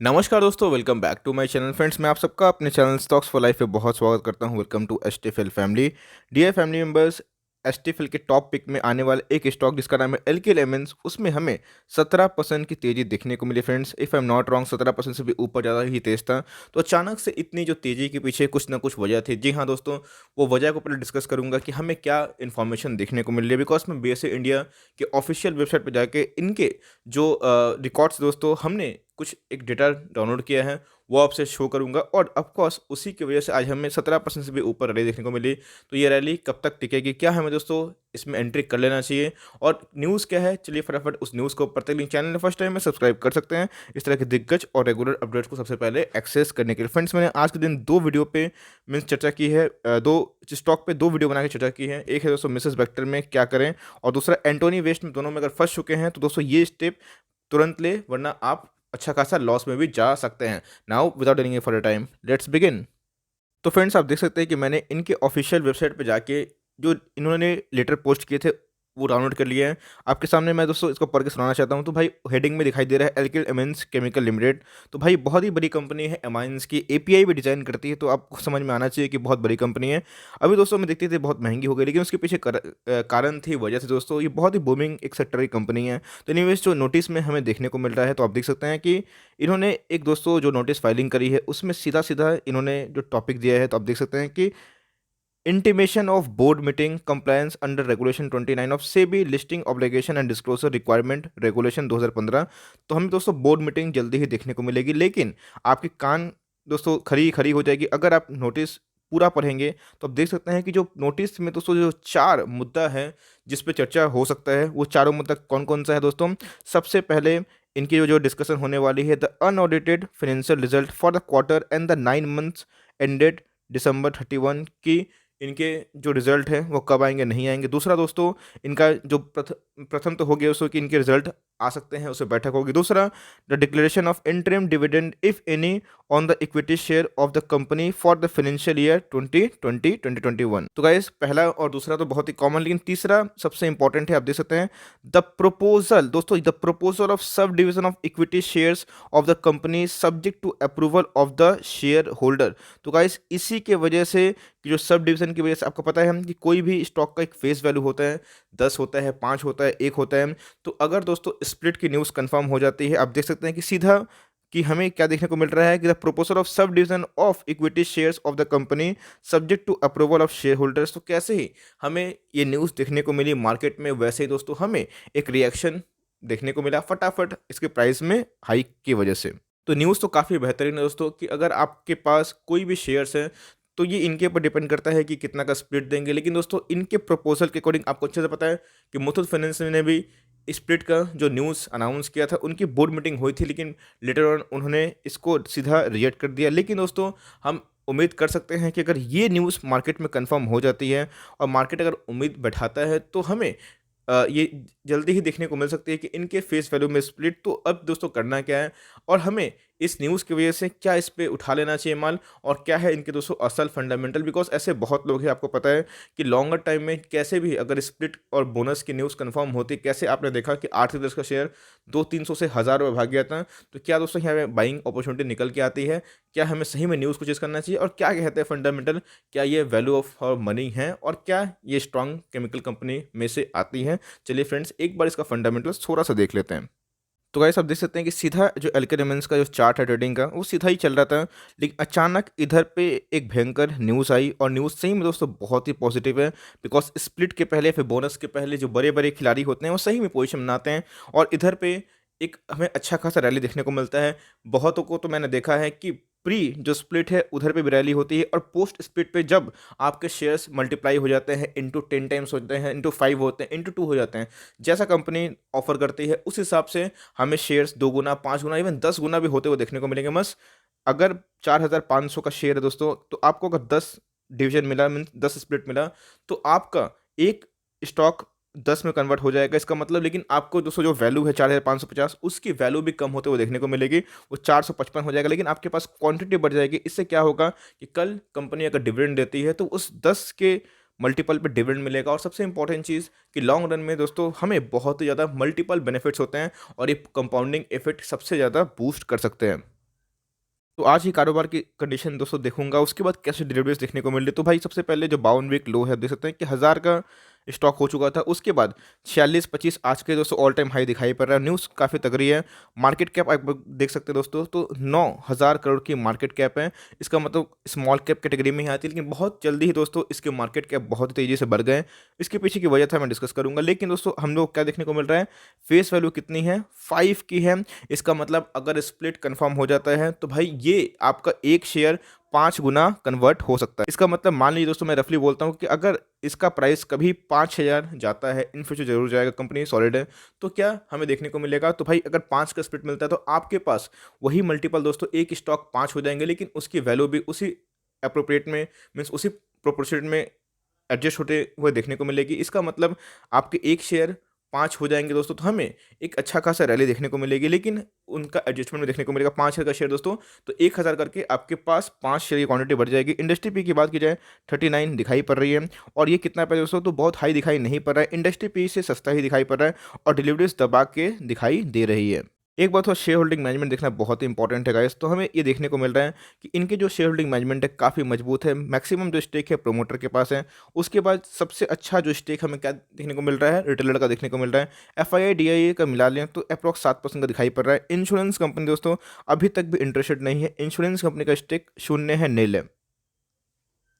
नमस्कार दोस्तों, welcome back to my channel friends. मैं आप सबका अपने चैनल स्टॉक्स फॉर लाइफ पे बहुत स्वागत करता हूं। Welcome to STFL family. Dear family members, STFL के टॉप पिक में आने वाला एक स्टॉक जिसका नाम है एलके लेमन्स, उसमें हमें 17% की तेजी देखने को मिली friends. If I am not wrong, 17% से भी ऊपर ज़्यादा ही तेज था। तो अचानक से इतनी जो तेजी के पीछे कुछ ना कुछ वजह थी। जी हाँ दोस्तों, वो वजह को पहले डिस्कस करूंगा कि हमें क्या इन्फॉर्मेशन देखने को मिल रही है। बिकॉज मैं बीएसए इंडिया के ऑफिशियल वेबसाइट पर जाके इनके जो रिकॉर्ड्स दोस्तों हमने कुछ एक डेटा डाउनलोड किया है, वो आपसे शो करूँगा। और ऑफ कोर्स उसी की वजह से आज हमें 17% से भी ऊपर रैली देखने को मिली। तो ये रैली कब तक टिकेगी, क्या हमें दोस्तों इसमें एंट्री कर लेना चाहिए, और न्यूज़ क्या है, चलिए फटाफट उस न्यूज़ को पढ़ते हैं। चैनल में फर्स्ट टाइम में सब्सक्राइब कर सकते हैं इस तरह के दिग्गज और रेगुलर अपडेट्स को सबसे पहले एक्सेस करने के लिए। फ्रेंड्स, मैंने आज के दिन दो वीडियो पे मीन्स चर्चा की है, दो स्टॉक पे दो वीडियो बना के चर्चा की है। एक है दोस्तों मिसेस वेक्टर में क्या करें, और दूसरा एंटोनी वेस्ट में। दोनों में अगर फंस चुके हैं तो दोस्तों ये स्टेप तुरंत ले, वरना आप अच्छा खासा लॉस में भी जा सकते हैं। Now without any further time, let's begin. तो फ्रेंड्स, आप देख सकते हैं कि मैंने इनके ऑफिशियल वेबसाइट पे जाके जो इन्होंने लेटर पोस्ट किए थे वो डाउनलोड कर लिया है। आपके सामने मैं दोस्तों इसको पढ़ के सुनाना चाहता हूँ। तो भाई हेडिंग में दिखाई दे रहा है एल्किल एमाइन्स केमिकल लिमिटेड। तो भाई बहुत ही बड़ी कंपनी है, एमाइन्स की एपीआई भी डिज़ाइन करती है। तो आपको समझ में आना चाहिए कि बहुत बड़ी कंपनी है। अभी दोस्तों मैं देखती थी बहुत महंगी हो गई, लेकिन उसके पीछे कारण थी, वजह थी दोस्तों। ये बहुत ही बूमिंग एक सेक्टर की कंपनी है। तो एनीवेज जो नोटिस में हमें देखने को मिल रहा है, तो आप देख सकते हैं कि इन्होंने एक दोस्तों जो नोटिस फाइलिंग करी है उसमें सीधा सीधा इन्होंने जो टॉपिक दिया है, तो आप देख सकते हैं कि intimation of board meeting compliance under regulation 29 of SEBI listing obligation and disclosure requirement regulation 2015। तो हमें दोस्तों बोर्ड मीटिंग जल्दी ही देखने को मिलेगी, लेकिन आपकी कान दोस्तों खरी खरी हो जाएगी अगर आप नोटिस पूरा पढ़ेंगे। तो आप देख सकते हैं कि जो नोटिस में दोस्तों जो चार मुद्दा है जिस पे चर्चा हो सकता है, वो चारों मुद्दा कौन कौन सा है दोस्तों। सबसे पहले इनकी जो डिस्कशन होने वाली है, the unaudited financial result for the quarter and the 9 months ended December 31 की इनके जो रिजल्ट है वो कब आएंगे, नहीं आएंगे। दूसरा दोस्तों, इनका जो प्रथम तो हो गया उसको कि इनके रिजल्ट आ सकते हैं, उससे बैठक होगी। दूसरा, the declaration of interim dividend if any on the equity share of the company for the financial year 2020-2021। तो गाइस पहला और दूसरा तो बहुत ही कॉमन, लेकिन तीसरा सबसे इंपॉर्टेंट है। आप देख सकते हैं द प्रोपोजल दोस्तों, the proposal of subdivision of equity shares of the company subject to approval of the shareholder. तो गाइस इसी के वजह से कि जो सब डिवीजन की वजह से आपको पता है हम कि कोई भी स्टॉक का एक फेस वैल्यू होता है, 10 होता है, 5 होता है, 1 होता है। तो अगर दोस्तों स्प्लिट की न्यूज़ कंफर्म हो जाती है, आप देख सकते हैं कि सीधा कि हमें क्या देखने को मिल रहा है कि the proposal of subdivision of equity shares of the company subject to approval of shareholders. तो कैसे ही हमें ये न्यूज़ देखने को मिली मार्केट में, वैसे ही दोस्तों हमें एक रिएक्शन देखने को मिला फटाफट इसके प्राइस में हाइक की वजह से। तो न्यूज़ तो काफ़ी बेहतरीन है दोस्तों कि अगर आपके पास कोई भी शेयर्स हैं तो ये इनके ऊपर डिपेंड करता है कि कितना का स्प्लिट देंगे। लेकिन दोस्तों इनके प्रपोजल के अकॉर्डिंग आपको अच्छे से पता है कि मुथूट फाइनेंस ने भी स्प्लिट का जो न्यूज़ अनाउंस किया था, उनकी बोर्ड मीटिंग हुई थी, लेकिन लेटर ऑन उन्होंने इसको सीधा रिजेक्ट कर दिया। लेकिन दोस्तों हम उम्मीद कर सकते हैं कि अगर ये न्यूज़ मार्केट में कंफर्म हो जाती है और मार्केट अगर उम्मीद बैठाता है तो हमें ये जल्दी ही देखने को मिल सकती है कि इनके फेस वैल्यू में स्प्लिट। तो अब दोस्तों करना क्या है, और हमें इस न्यूज़ की वजह से क्या इस पे उठा लेना चाहिए माल, और क्या है इनके दोस्तों असल फंडामेंटल। बिकॉज ऐसे बहुत लोग हैं, आपको पता है कि लॉन्गर टाइम में कैसे भी अगर स्प्लिट और बोनस की न्यूज़ कंफर्म होती, कैसे आपने देखा कि आर्थिक दस का शेयर 200-300 से 1000 रुपये भाग गया था। तो क्या दोस्तों यहाँ पे बाइंग अपॉर्चुनिटी निकल के आती है, क्या हमें सही में न्यूज़ को चेज़ करना चाहिए, और क्या कहते हैं फंडामेंटल, क्या ये वैल्यू ऑफ फॉर मनी है, और क्या ये स्ट्रॉन्ग केमिकल कंपनी में से आती है। चलिए फ्रेंड्स एक बार इसका फंडामेंटल्स थोड़ा सा देख लेते हैं। तो गाइस आप देख सकते हैं कि सीधा जो एल्के डायमंड्स का जो चार्ट है ट्रेडिंग का, वो सीधा ही चल रहा था। लेकिन अचानक इधर पे एक भयंकर न्यूज़ आई, और न्यूज़ सही में दोस्तों बहुत ही पॉजिटिव है। बिकॉज स्प्लिट के पहले फिर बोनस के पहले जो बड़े बड़े खिलाड़ी होते हैं वो सही में पोजीशन बनाते हैं, और इधर पे एक हमें अच्छा खासा रैली देखने को मिलता है। बहुतों को तो मैंने देखा है कि प्री जो स्प्लिट है उधर पे भी रैली होती है, और पोस्ट स्प्लिट पे जब आपके शेयर्स मल्टीप्लाई हो जाते हैं, इंटू 10 टाइम्स होते हैं, इंटू 5 होते हैं, इंटू 2 हो जाते हैं, जैसा कंपनी ऑफर करती है उस हिसाब से हमें शेयर्स 2 गुना, 5 गुना, इवन 10 गुना भी होते हुए देखने को मिलेंगे। बस अगर 4500 का शेयर है दोस्तों, तो आपको अगर 10 डिवीजन मिला, मीन 10 स्प्लिट मिला, तो आपका एक स्टॉक 10 में कन्वर्ट हो जाएगा इसका मतलब। लेकिन आपको दोस्तों जो वैल्यू है 4550, उसकी वैल्यू भी कम होते हुए देखने को मिलेगी, वो 455 हो जाएगा। लेकिन आपके पास क्वांटिटी बढ़ जाएगी। इससे क्या होगा कि कल कंपनी अगर डिविडेंड देती है तो उस 10 के मल्टीपल पे डिविडेंड मिलेगा। और सबसे इंपॉर्टेंट चीज़ कि लॉन्ग रन में दोस्तों हमें बहुत ही ज़्यादा मल्टीपल बेनिफिट्स होते हैं, और ये कंपाउंडिंग इफेक्ट सबसे ज़्यादा बूस्ट कर सकते हैं। तो आज ही कारोबार की कंडीशन दोस्तों देखूंगा, उसके बाद कैसे डिलीवरीज देखने को मिल रही। तो भाई सबसे पहले जो 52 वीक लो है, देख सकते हैं कि 1000 का स्टॉक हो चुका था। उसके बाद 46-25 आज के दोस्तों ऑल टाइम हाई दिखाई पड़ रहा है। न्यूज़ काफ़ी तगड़ी है। मार्केट कैप आप देख सकते हैं दोस्तों, तो 9000 करोड़ की मार्केट कैप है। इसका मतलब स्मॉल कैप कैटेगरी में ही आती है, लेकिन बहुत जल्दी ही दोस्तों इसके मार्केट कैप बहुत तेज़ी से बढ़ गए। इसके पीछे की वजह था मैं डिस्कस करूंगा, लेकिन दोस्तों हम लोग क्या देखने को मिल रहा है, फेस वैल्यू कितनी है, 5 की है। इसका मतलब अगर स्प्लिट कंफर्म हो जाता है तो भाई ये आपका एक शेयर 5 गुना कन्वर्ट हो सकता है। इसका मतलब मान लीजिए दोस्तों, मैं रफली बोलता हूँ कि अगर इसका प्राइस कभी 5000 जाता है, इन फ्यूचर जरूर जाएगा, कंपनी सॉलिड है, तो क्या हमें देखने को मिलेगा, तो भाई अगर 5 का स्प्लिट मिलता है तो आपके पास वही मल्टीपल दोस्तों, एक स्टॉक 5 हो जाएंगे, लेकिन उसकी वैल्यू भी उसी अप्रोप्रिएट में, मीन्स उसी प्रोपोर्शन में एडजस्ट होते हुए देखने को मिलेगी। इसका मतलब आपके एक शेयर 5 हो जाएँगे दोस्तों, तो हमें एक अच्छा खासा रैली देखने को मिलेगी, लेकिन उनका एडजस्टमेंट में देखने को मिलेगा। 5000 का शेयर दोस्तों, तो 1000 करके आपके पास 5 शेयर की क्वांटिटी बढ़ जाएगी। इंडस्ट्री पी की बात की जाए, 39 दिखाई पड़ रही है, और ये कितना पे दोस्तों, तो बहुत हाई दिखाई नहीं पड़ रहा है। इंडस्ट्री पी से सस्ता ही दिखाई पड़ रहा है, और डिलीवरीज दबा के दिखाई दे रही है। एक बात और, शेयर होल्डिंग मैनेजमेंट देखना बहुत ही इंपॉर्टेंट है गाइस। तो हमें ये देखने को मिल रहा है कि इनके जो शेयर होल्डिंग मैनेजमेंट है काफ़ी मजबूत है। मैक्सिमम जो स्टेक है प्रोमोटर के पास है। उसके बाद सबसे अच्छा जो स्टेक हमें क्या देखने को मिल रहा है, रिटेलर का देखने को मिल रहा है। एफआईआई डीआईए का मिला लें तो अप्रॉक्स 7% का दिखाई पड़ रहा है। इंश्योरेंस कंपनी दोस्तों अभी तक भी इंटरेस्टेड नहीं है। इंश्योरेंस कंपनी का स्टेक 0 है, नील है।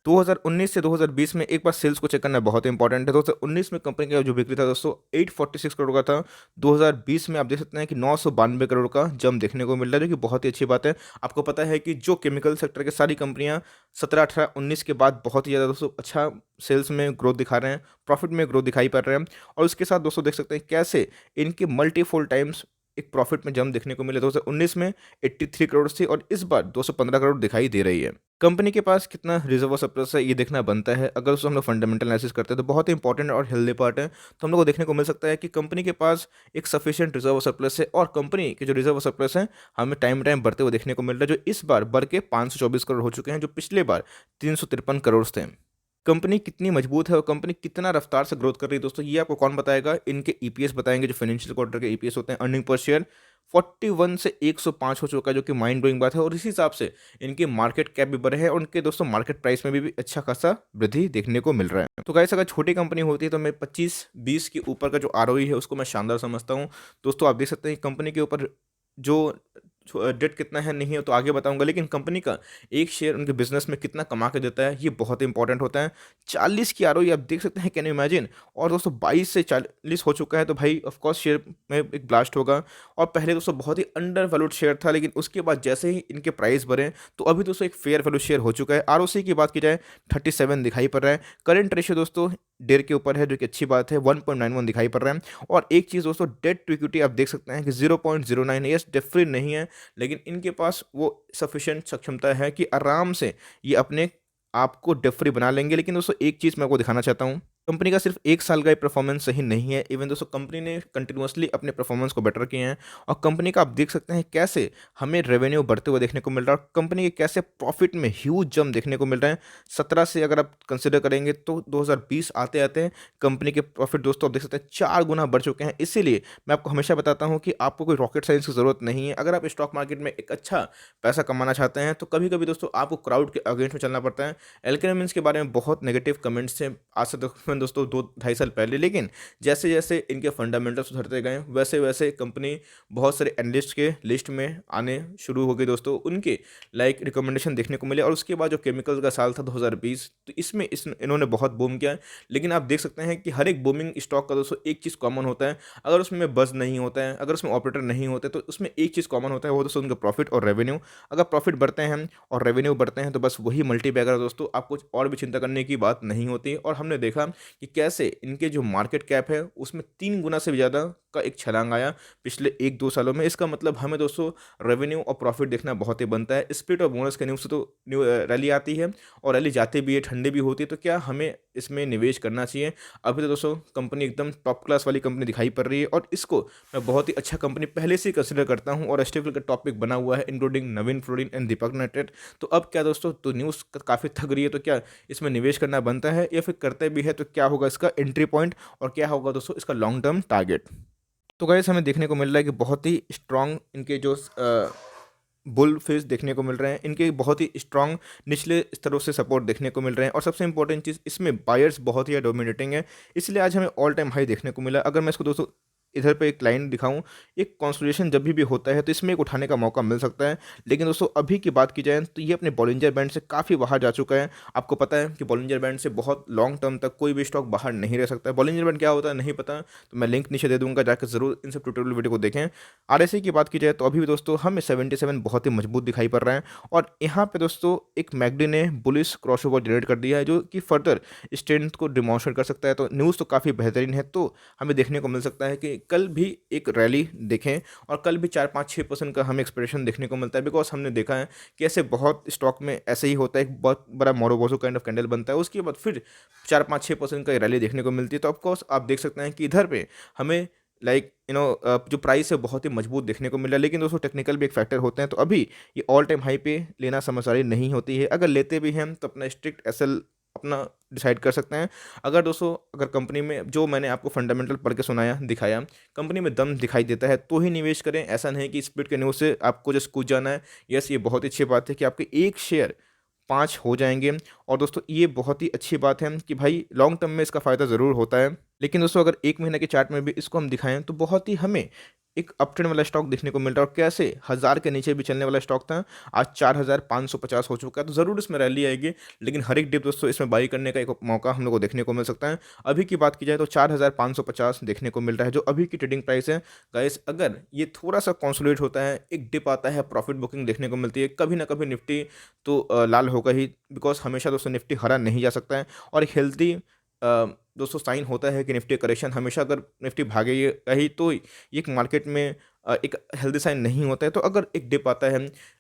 2019 से 2020 में एक बार सेल्स को चेक करना बहुत इंपॉर्टेंट है। 2019 में कंपनी का जो बिक्री था दोस्तों 846 करोड़ का था। 2020 में आप देख सकते हैं कि 992 करोड़ का जंप देखने को मिल रहा है, जो कि बहुत ही अच्छी बात है। आपको पता है कि जो केमिकल सेक्टर के सारी कंपनियां 17, 18, 19 के बाद बहुत ही ज़्यादा दोस्तों अच्छा सेल्स में ग्रोथ दिखा रहे हैं, प्रॉफिट में ग्रोथ दिखाई पड़ रहे हैं। और उसके साथ दोस्तों देख सकते हैं कैसे इनके मल्टीफोल टाइम्स एक प्रॉफिट में जंप देखने को मिले। 2019 में 83 करोड़ से, और इस बार 215 करोड़ दिखाई दे रही है। कंपनी के पास कितना रिजर्व और सरप्लस है ये देखना बनता है। अगर उसको हम लोग फंडामेंटल एनालिसिस करते हैं तो बहुत ही इंपॉर्टेंट और हेल्दी पार्ट है। तो हम लोग को देखने को मिल सकता है कि कंपनी के पास एक सफिशिएंट रिजर्व और सरप्लस है, और कंपनी के जो रिजर्व और सरप्लस है हमें टाइम टाइम बढ़ते हुए देखने को मिल रहा है, जो इस बार बढ़ के 524 करोड़ हो चुके हैं, जो पिछले बार 353 करोड़ थे। कंपनी कितनी मजबूत है और कंपनी कितना रफ्तार से ग्रोथ कर रही है दोस्तों, ये आपको कौन बताएगा, इनके ईपीएस बताएंगे। जो फाइनेंशियल क्वार्टर के ईपीएस होते हैं, अर्निंग पर शेयर 41 से 105 हो चुका है, जो कि माइंड ब्लोइंग बात है। और इसी हिसाब से इनके मार्केट कैप भी बढ़े हैं, और उनके दोस्तों मार्केट प्राइस में भी अच्छा खासा वृद्धि देखने को मिल रहा है। तो गाइस अगर छोटी कंपनी होती है तो मैं 25-20 के ऊपर का जो आरओई है उसको मैं शानदार समझता हूँ। दोस्तों आप देख सकते हैं कंपनी के ऊपर जो डेट कितना है नहीं है तो आगे बताऊंगा, लेकिन कंपनी का एक शेयर उनके बिजनेस में कितना कमा के देता है ये बहुत इंपॉर्टेंट होता है। 40 की आरओई आप देख सकते हैं, कैन यू इमेजिन। और दोस्तों 22 से 40 हो चुका है, तो भाई ऑफ कोर्स शेयर में एक ब्लास्ट होगा। और पहले दोस्तों बहुत ही अंडर वैल्यूड शेयर था, लेकिन उसके बाद जैसे ही इनके प्राइस बढ़े तो अभी दोस्तों एक फेयर वैल्यू शेयर हो चुका है। आरओसी की बात की जाए 37 दिखाई पड़ रहा है। करंट रेशियो दोस्तों 1.5 के ऊपर है, जो कि अच्छी बात है। 1.91 दिखाई पड़ रहा है। और एक चीज़ दोस्तों, डेट टू इक्विटी आप देख सकते हैं कि 0.09 है। यस डिफरेंट नहीं है, लेकिन इनके पास वो सफिशिएंट सक्षमता है कि आराम से ये अपने आप को डेट फ्री बना लेंगे। लेकिन दोस्तों एक चीज़ मैं आपको दिखाना चाहता हूँ, कंपनी का सिर्फ 1 साल का ही परफॉर्मेंस सही नहीं है। इवन दोस्तों कंपनी ने कंटिन्यूअसली अपने परफॉर्मेंस को बेटर किए हैं, और कंपनी का आप देख सकते हैं कैसे हमें रेवेन्यू बढ़ते हुए देखने को मिल रहा है, और कंपनी के कैसे प्रॉफिट में ह्यूज जंप देखने को मिल रहे हैं। 17 से अगर आप कंसिडर करेंगे तो 2020 आते आते कंपनी के प्रॉफिट दोस्तों आप देख सकते हैं 4 गुना बढ़ चुके हैं। इसीलिए मैं आपको हमेशा बताता हूँ कि आपको कोई रॉकेट साइंस की ज़रूरत नहीं है। अगर आप स्टॉक मार्केट में एक अच्छा पैसा कमाना चाहते हैं तो कभी कभी दोस्तों आपको क्राउड के अगेंस्ट में चलना पड़ता है। एल्केमिस्ट के बारे में बहुत नेगेटिव कमेंट्स थे आज से तकरीबन दोस्तों 2-2.5 साल पहले, लेकिन जैसे जैसे इनके फंडामेंटल्स सुधरते गए वैसे वैसे कंपनी बहुत सारे एनालिस्ट के लिस्ट में आने शुरू हो गई दोस्तों। उनके लाइक रिकमेंडेशन देखने को मिले, और उसके बाद जो केमिकल का साल था 2020, तो इसमें इन्होंने बहुत बूम किया। लेकिन आप देख सकते हैं कि हर एक बूमिंग स्टॉक का दोस्तों एक चीज़ कॉमन होता है, अगर उसमें बज़ नहीं होता है, अगर उसमें ऑपरेटर नहीं होते, तो उसमें एक चीज़ कॉमन होता है, वो दोस्तों उनका प्रॉफिट और रेवेन्यू। अगर प्रॉफिट बढ़ते हैं और रेवेन्यू बढ़ते हैं तो बस वही मल्टीप्लाई है दोस्तों, आपको और भी चिंता करने की बात नहीं होती। और हमने देखा कि कैसे इनके जो मार्केट कैप है उसमें 3 गुना से भी ज़्यादा का एक छलांग आया पिछले 1-2 सालों में। इसका मतलब हमें दोस्तों रेवेन्यू और प्रॉफिट देखना बहुत ही बनता है। स्प्लिट और बोनस के न्यूज़ से तो रैली आती है, और रैली जाती भी है, ठंडी भी होती है, तो क्या हमें इसमें निवेश करना चाहिए। अभी तो दोस्तों कंपनी एकदम टॉप क्लास वाली कंपनी दिखाई पड़ रही है, और इसको मैं बहुत ही अच्छा कंपनी पहले से ही कंसिडर करता हूँ, और एसटीएफएल का टॉपिक बना हुआ है including Naveen fluorine and Deepak nitrate. तो अब क्या दोस्तों, तो न्यूज़ काफ़ी थक रही है, तो क्या इसमें निवेश करना बनता है, या फिर करते भी है तो क्या होगा इसका एंट्री पॉइंट, और क्या होगा दोस्तों इसका लॉन्ग टर्म टारगेट। तो गाइस हमें देखने को मिल रहा है कि बहुत ही स्ट्रांग इनके जो बुल फेस देखने को मिल रहे हैं, इनके बहुत ही स्ट्रांग निचले स्तरों से सपोर्ट देखने को मिल रहे हैं, और सबसे इंपॉर्टेंट चीज़ इसमें बायर्स बहुत ही डोमिनेटिंग है, इसलिए आज हमें ऑल टाइम हाई देखने को मिला। अगर मैं इसको दोस्तों इधर पे एक लाइन दिखाऊं, एक कंसोलिडेशन जब भी होता है तो इसमें एक उठाने का मौका मिल सकता है, लेकिन दोस्तों अभी की बात की जाए तो ये अपने बॉलिंजर बैंड से काफ़ी बाहर जा चुका है। आपको पता है कि बॉलिंजर बैंड से बहुत लॉन्ग टर्म तक कोई भी स्टॉक बाहर नहीं रह सकता है। बॉलिंजर बैंड क्या होता है नहीं पता तो मैं लिंक नीचे दे दूंगा, जाकर जरूर इन सब ट्यूटोरियल वीडियो को देखें। आरएसआई की बात की जाए तो अभी भी दोस्तों हमें 77 बहुत ही मजबूत दिखाई पड़ रहा है, और यहाँ पे दोस्तों एक मैकडी ने बुलिश क्रॉसओवर जनरेट कर दिया है जो कि फर्दर स्ट्रेंथ को डिमॉन्स्ट्रेट कर सकता है। तो न्यूज़ तो काफ़ी बेहतरीन है, तो हमें देखने को मिल सकता है कि कल भी एक रैली देखें, और कल भी 4-5-6% का हमें एक्सपेक्टेशन देखने को मिलता है, बिकॉज हमने देखा है कि ऐसे बहुत स्टॉक में ऐसे ही होता है, एक बहुत बड़ा मोरोबोजो काइंड ऑफ कैंडल बनता है, उसके बाद फिर 4-5-6% का रैली देखने को मिलती है। तो ऑफकोर्स आप देख सकते हैं कि इधर पे हमें जो प्राइस है बहुत ही मजबूत देखने को मिला, लेकिन दोस्तों टेक्निकल भी एक फैक्टर होते हैं, तो अभी ये ऑल टाइम हाई पे लेना समझदारी नहीं होती है। अगर लेते भी हैं तो अपना स्ट्रिक्ट एसएल अपना डिसाइड कर सकते हैं। अगर कंपनी में जो मैंने आपको फंडामेंटल पढ़ के सुनाया दिखाया, कंपनी में दम दिखाई देता है तो ही निवेश करें। ऐसा नहीं कि स्प्लिट के न्यूज़ से आपको जस्ट कूद जाना है। यस, ये बहुत अच्छी बात है कि आपके एक शेयर 5 हो जाएंगे, और दोस्तों ये बहुत ही अच्छी बात है कि भाई लॉन्ग टर्म में इसका फ़ायदा ज़रूर होता है। लेकिन दोस्तों अगर 1 महीने के चार्ट में भी इसको हम दिखाएं तो बहुत ही हमें एक अप ट्रेंड वाला स्टॉक देखने को मिल रहा है, और कैसे 1000 के नीचे भी चलने वाला स्टॉक था, आज 4550 हो चुका है, तो ज़रूर इसमें रैली आएगी। लेकिन हर एक डिप दोस्तों इसमें बाई करने का एक मौका हम लोग को देखने को मिल सकता है। अभी की बात की जाए तो 4550 देखने को मिल रहा है जो अभी की ट्रेडिंग प्राइस है। गाइस, अगर ये थोड़ा सा कंसोलिडेट होता है, एक डिप आता है, प्रॉफिट बुकिंग देखने को मिलती है, कभी ना कभी निफ्टी तो लाल होगा ही, बिकॉज हमेशा दोस्तों निफ्टी हरा नहीं जा सकता है। और एक हेल्दी दोस्तों साइन होता है कि निफ्टी करेक्शन हमेशा, अगर निफ्टी भागेगा ही तो ये एक मार्केट में एक हेल्दी साइन नहीं होता है। तो अगर एक डिप आता है,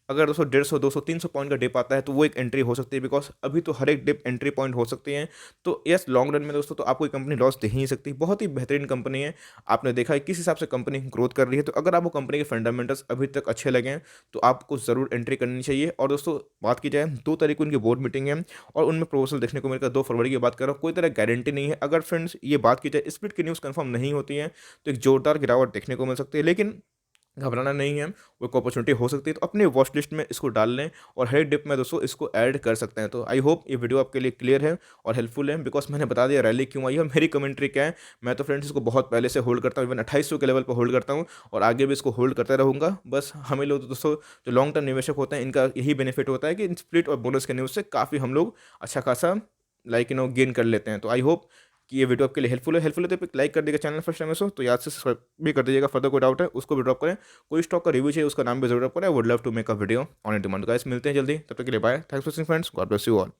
अगर दोस्तों 150 200 300 पॉइंट का डिप आता है, तो वो एक एंट्री हो सकती है, बिकॉज अभी तो हर एक डिप एंट्री पॉइंट हो सकती है। तो यस, लॉन्ग रन में दोस्तों तो आपको कंपनी लॉस दे ही नहीं सकती, बहुत ही बेहतरीन कंपनी है। आपने देखा है किस हिसाब से कंपनी ग्रोथ कर रही है, तो अगर आपको कंपनी के फंडामेंटल्स अभी तक अच्छे लगे तो आपको ज़रूर एंट्री करनी चाहिए। और दोस्तों बात की जाए 2 तारीख को उनकी बोर्ड मीटिंग है, और उनमें प्रपोजल देखने को मिलेगा। 2 फरवरी की बात कर रहा हूँ, कोई तरह गारंटी नहीं है। अगर फ्रेंड्स ये बात की जाए स्प्लिट की न्यूज़ कंफर्म नहीं होती है तो एक जोरदार गिरावट देखने को मिल सकती है, लेकिन घबराना नहीं है, वो एक अपॉर्चुनिटी हो सकती है। तो अपने वॉच लिस्ट में इसको डाल लें, और हर डिप में दोस्तों इसको ऐड कर सकते हैं। तो आई होप ये वीडियो आपके लिए क्लियर है और हेल्पफुल है, बिकॉज मैंने बता दिया रैली क्यों आई है, मेरी कमेंट्री क्या है। मैं तो फ्रेंड्स इसको बहुत पहले से होल्ड करता हूँ, इवन 2800 के लेवल पर होल्ड करता हूँ, और आगे भी इसको होल्ड करता रहूँगा। बस हमें लोग दोस्तों जो लॉन्ग टर्म निवेशक होते हैं, इनका यही बेनिफिट होता है कि स्प्लिट और बोनस के न्यूज़ से काफ़ी हम लोग अच्छा खासा गेन कर लेते हैं। तो आई होप कि ये वीडियो आपके लिए हेल्पफुल है तो एक लाइक कर देगा, चैनल फर्स्ट टाइम है तो याद से सब्सक्राइब भी कर दीजिएगा। फर्दर कोई डाउट है उसको भी ड्रॉप करें, कोई स्टॉक का रिव्यू चाहिए उसका नाम भी जरूर ड्रॉप करें। Would love to make a video on demand. Guys मिलते हैं जल्दी, तब तक के लिए bye. Thanks for watching friends, God bless you all.